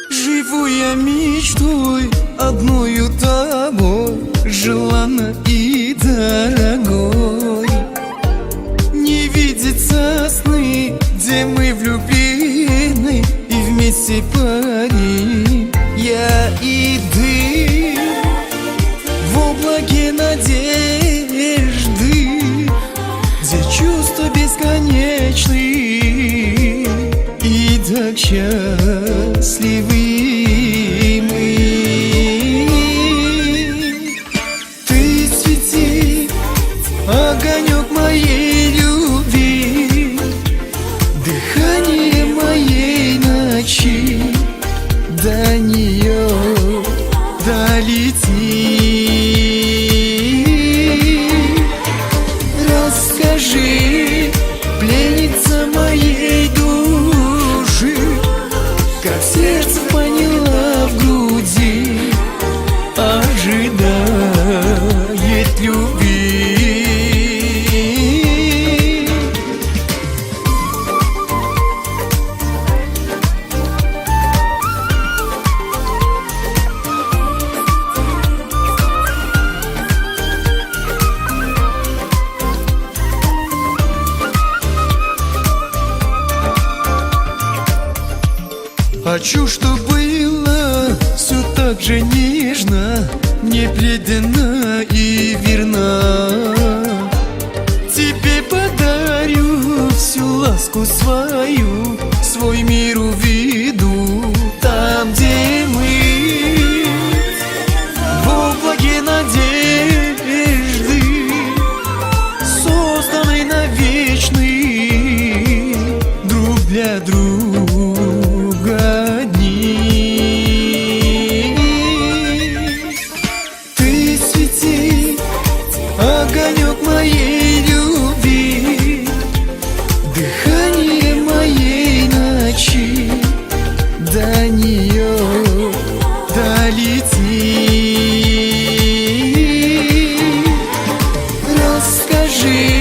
Живу я мечтой, одною тобой, желанно и дорогой. Не видится сны, где мы влюблены и вместе парим. Я и ты в облаге надежды, где чувства бесконечны и так счастливы мы. Ты свети, огонек моей любви, дыхание моей ночи, до нее долети. Расскажи, пленница моей души, как сердце поняла в груди, ожидает любви. Хочу, чтоб было все так же нежно, мне предана и верна. Тебе подарю всю ласку свою, свой мир уведу там, где мы в облаге надежды, созданной навечный друг для друга. Огонек моей любви, дыхание моей ночи, до нее долети. Расскажи,